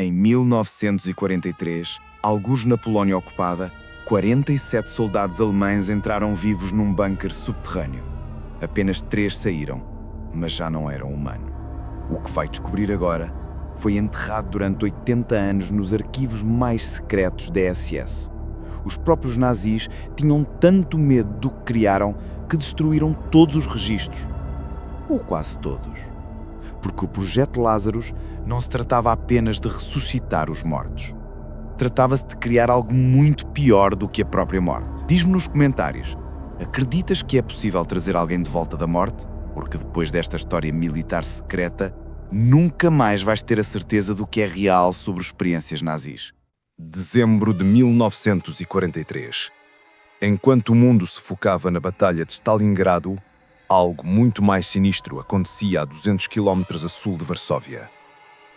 Em 1943, algures na Polónia ocupada, 47 soldados alemães entraram vivos num bunker subterrâneo. Apenas 3 saíram, mas já não eram humanos. O que vai descobrir agora foi enterrado durante 80 anos nos arquivos mais secretos da SS. Os próprios nazis tinham tanto medo do que criaram que destruíram todos os registros. Ou quase todos. Porque o Projeto Lazarus não se tratava apenas de ressuscitar os mortos. Tratava-se de criar algo muito pior do que a própria morte. Diz-me nos comentários, acreditas que é possível trazer alguém de volta da morte? Porque depois desta história militar secreta, nunca mais vais ter a certeza do que é real sobre experiências nazis. Dezembro de 1943. Enquanto o mundo se focava na Batalha de Stalingrado, algo muito mais sinistro acontecia a 200 km a sul de Varsóvia.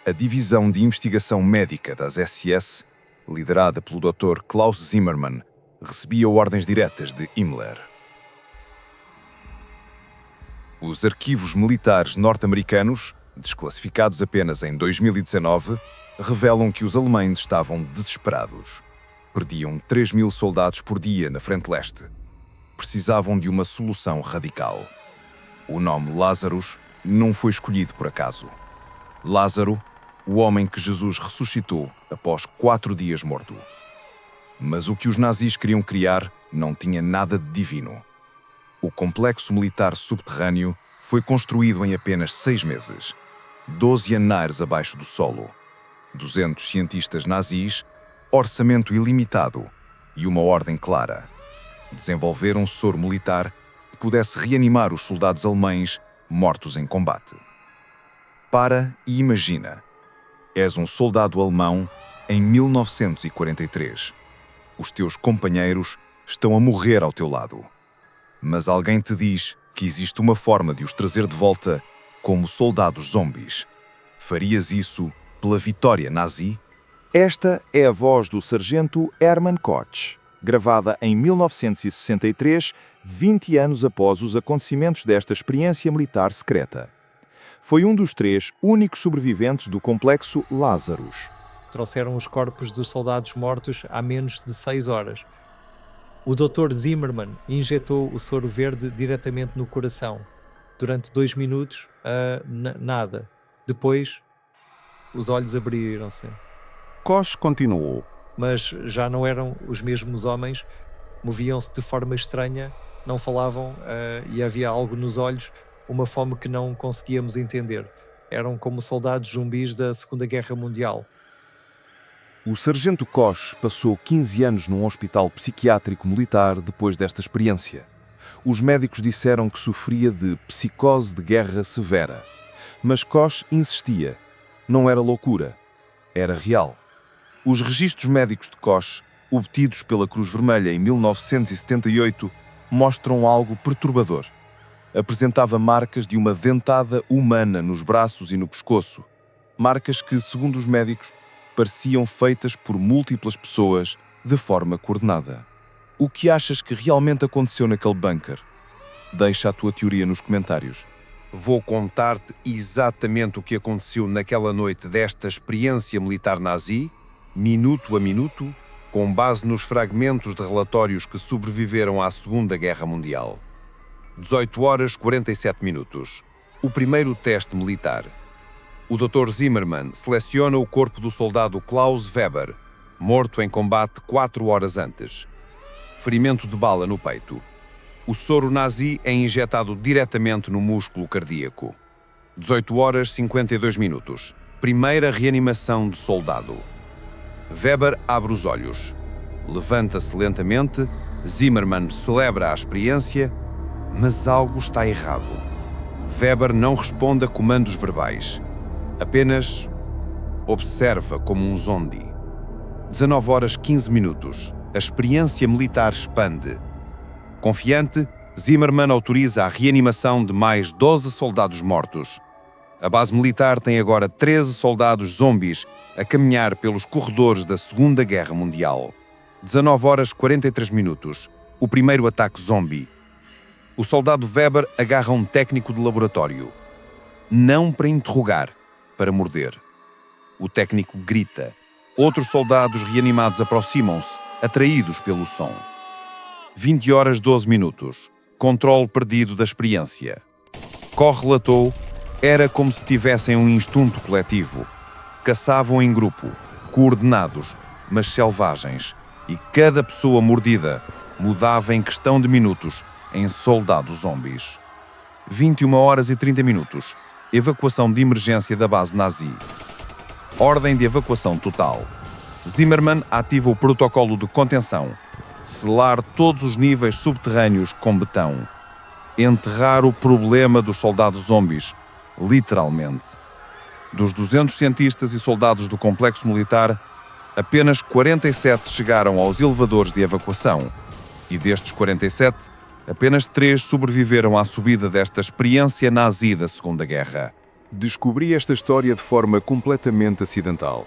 A Divisão de Investigação Médica das SS, liderada pelo Dr. Klaus Zimmermann, recebia ordens diretas de Himmler. Os arquivos militares norte-americanos, desclassificados apenas em 2019, revelam que os alemães estavam desesperados. Perdiam 3.000 soldados por dia na frente leste. Precisavam de uma solução radical. O nome Lazarus não foi escolhido por acaso. Lázaro, o homem que Jesus ressuscitou após 4 dias morto. Mas o que os nazis queriam criar não tinha nada de divino. O complexo militar subterrâneo foi construído em apenas 6 meses, 12 andares abaixo do solo, 200 cientistas nazis, orçamento ilimitado e uma ordem clara: desenvolver um soro militar que pudesse reanimar os soldados alemães mortos em combate. Para e imagina, és um soldado alemão em 1943. Os teus companheiros estão a morrer ao teu lado. Mas alguém te diz que existe uma forma de os trazer de volta como soldados zombies. Farias isso pela vitória nazi? Esta é a voz do sargento Hermann Koch, gravada em 1963, 20 anos após os acontecimentos desta experiência militar secreta. Foi um dos 3 únicos sobreviventes do complexo Lazarus. Trouxeram os corpos dos soldados mortos há menos de 6 horas. O Dr. Zimmermann injetou o soro verde diretamente no coração. Durante 2 minutos, nada. Depois, os olhos abriram-se. Koch continuou. Mas já não eram os mesmos homens, moviam-se de forma estranha, não falavam e havia algo nos olhos, uma fome que não conseguíamos entender. Eram como soldados zumbis da Segunda Guerra Mundial. O sargento Koch passou 15 anos num hospital psiquiátrico militar depois desta experiência. Os médicos disseram que sofria de psicose de guerra severa. Mas Koch insistia. Não era loucura. Era real. Os registros médicos de Koch, obtidos pela Cruz Vermelha em 1978, mostram algo perturbador. Apresentava marcas de uma dentada humana nos braços e no pescoço. Marcas que, segundo os médicos, pareciam feitas por múltiplas pessoas de forma coordenada. O que achas que realmente aconteceu naquele bunker? Deixa a tua teoria nos comentários. Vou contar-te exatamente o que aconteceu naquela noite desta experiência militar nazi, minuto a minuto, com base nos fragmentos de relatórios que sobreviveram à Segunda Guerra Mundial. 18 horas 47 minutos. O primeiro teste militar. O Dr. Zimmermann seleciona o corpo do soldado Klaus Weber, morto em combate 4 horas antes. Ferimento de bala no peito. O soro nazi é injetado diretamente no músculo cardíaco. 18 horas 52 minutos. Primeira reanimação de soldado. Weber abre os olhos. Levanta-se lentamente. Zimmermann celebra a experiência, mas algo está errado. Weber não responde a comandos verbais. Apenas observa como um zombie. 19 horas 15 minutos. A experiência militar expande. Confiante, Zimmermann autoriza a reanimação de mais 12 soldados mortos. A base militar tem agora 13 soldados zombies a caminhar pelos corredores da Segunda Guerra Mundial. 19 horas 43 minutos. O primeiro ataque zombie. O soldado Weber agarra um técnico de laboratório. Não para interrogar, para morder. O técnico grita. Outros soldados reanimados aproximam-se, atraídos pelo som. 20 horas 12 minutos. Controle perdido da experiência. Koch relatou, era como se tivessem um instinto coletivo. Caçavam em grupo, coordenados, mas selvagens, e cada pessoa mordida mudava em questão de minutos em soldados zombies. 21 horas e 30 minutos. Evacuação de emergência da base nazi. Ordem de evacuação total. Zimmermann ativa o protocolo de contenção. Selar todos os níveis subterrâneos com betão. Enterrar o problema dos soldados zombies, literalmente. Dos 200 cientistas e soldados do complexo militar, apenas 47 chegaram aos elevadores de evacuação. E destes 47, apenas 3 sobreviveram à subida desta experiência nazi da Segunda Guerra. Descobri esta história de forma completamente acidental.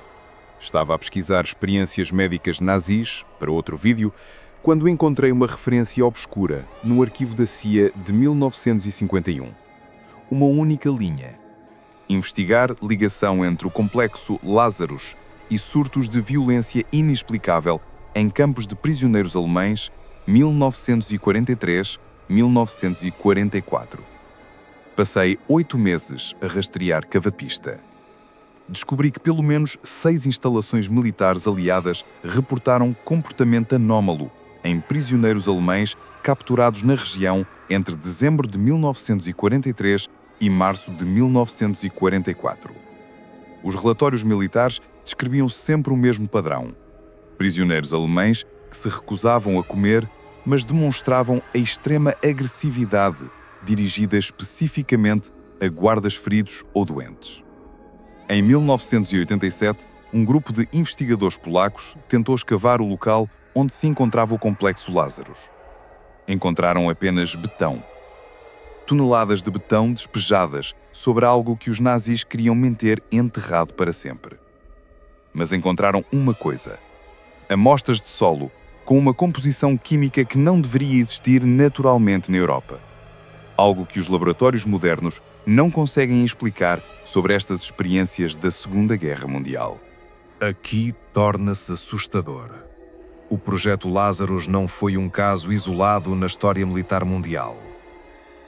Estava a pesquisar experiências médicas nazis para outro vídeo, quando encontrei uma referência obscura no arquivo da CIA de 1951. Uma única linha. Investigar ligação entre o complexo Lazarus e surtos de violência inexplicável em campos de prisioneiros alemães 1943-1944. Passei 8 meses a rastrear cada pista. Descobri que pelo menos 6 instalações militares aliadas reportaram comportamento anómalo em prisioneiros alemães capturados na região entre dezembro de 1943 e março de 1944. Os relatórios militares descreviam sempre o mesmo padrão. Prisioneiros alemães que se recusavam a comer, mas demonstravam a extrema agressividade dirigida especificamente a guardas feridos ou doentes. Em 1987, um grupo de investigadores polacos tentou escavar o local onde se encontrava o complexo Lazarus. Encontraram apenas betão. Toneladas de betão despejadas sobre algo que os nazis queriam manter enterrado para sempre. Mas encontraram uma coisa: amostras de solo com uma composição química que não deveria existir naturalmente na Europa. Algo que os laboratórios modernos não conseguem explicar sobre estas experiências da Segunda Guerra Mundial. Aqui torna-se assustador. O projeto Lazarus não foi um caso isolado na história militar mundial.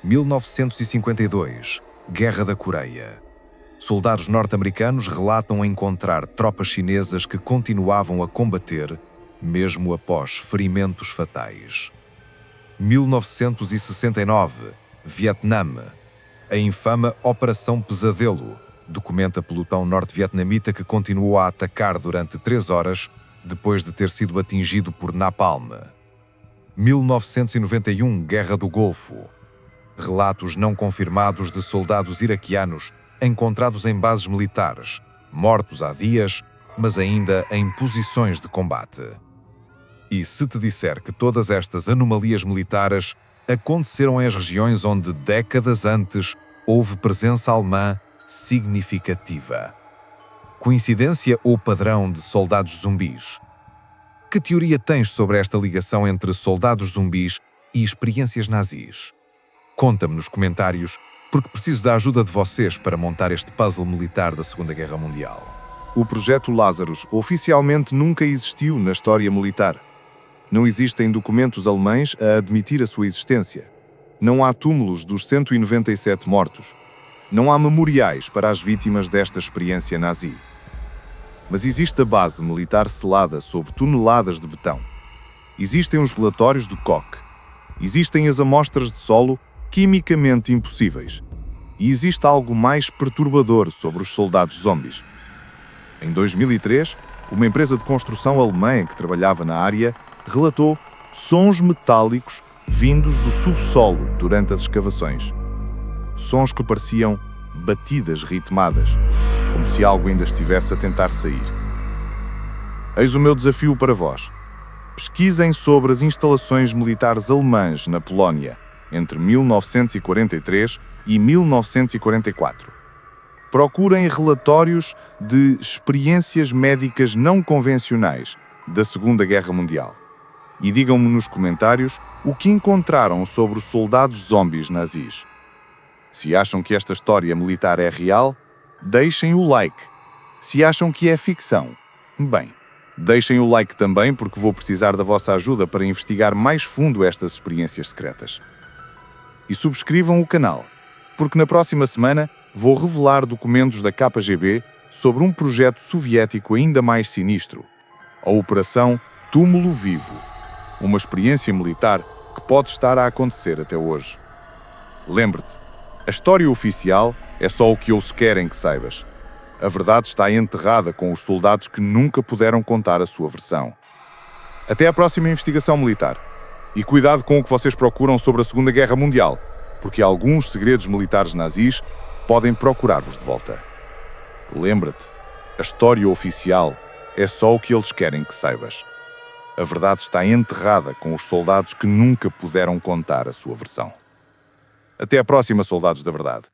1952, Guerra da Coreia. Soldados norte-americanos relatam encontrar tropas chinesas que continuavam a combater, mesmo após ferimentos fatais. 1969, Vietnã. A infame Operação Pesadelo documenta pelotão norte-vietnamita que continuou a atacar durante 3 horas depois de ter sido atingido por napalm. 1991, Guerra do Golfo. Relatos não confirmados de soldados iraquianos encontrados em bases militares, mortos há dias, mas ainda em posições de combate. E se te disser que todas estas anomalias militares aconteceram em regiões onde décadas antes houve presença alemã significativa? Coincidência ou padrão de soldados zumbis? Que teoria tens sobre esta ligação entre soldados zumbis e experiências nazis? Conta-me nos comentários, porque preciso da ajuda de vocês para montar este puzzle militar da Segunda Guerra Mundial. O projeto Lazarus oficialmente nunca existiu na história militar. Não existem documentos alemães a admitir a sua existência. Não há túmulos dos 197 mortos. Não há memoriais para as vítimas desta experiência nazi. Mas existe a base militar selada sob toneladas de betão. Existem os relatórios de Koch. Existem as amostras de solo quimicamente impossíveis. E existe algo mais perturbador sobre os soldados zombies. Em 2003, uma empresa de construção alemã que trabalhava na área relatou sons metálicos vindos do subsolo durante as escavações. Sons que pareciam batidas ritmadas, como se algo ainda estivesse a tentar sair. Eis o meu desafio para vós. Pesquisem sobre as instalações militares alemãs na Polónia entre 1943 e 1944. Procurem relatórios de experiências médicas não convencionais da Segunda Guerra Mundial. E digam-me nos comentários o que encontraram sobre os soldados zombies nazis. Se acham que esta história militar é real, deixem o like. Se acham que é ficção, bem, deixem o like também porque vou precisar da vossa ajuda para investigar mais fundo estas experiências secretas. E subscrevam o canal, porque na próxima semana vou revelar documentos da KGB sobre um projeto soviético ainda mais sinistro, a Operação Túmulo Vivo, uma experiência militar que pode estar a acontecer até hoje. Lembre-te, a história oficial é só o que eles querem que saibas. A verdade está enterrada com os soldados que nunca puderam contar a sua versão. Até à próxima investigação militar. E cuidado com o que vocês procuram sobre a Segunda Guerra Mundial, porque alguns segredos militares nazis podem procurar-vos de volta. Lembra-te, a história oficial é só o que eles querem que saibas. A verdade está enterrada com os soldados que nunca puderam contar a sua versão. Até à próxima, soldados da verdade.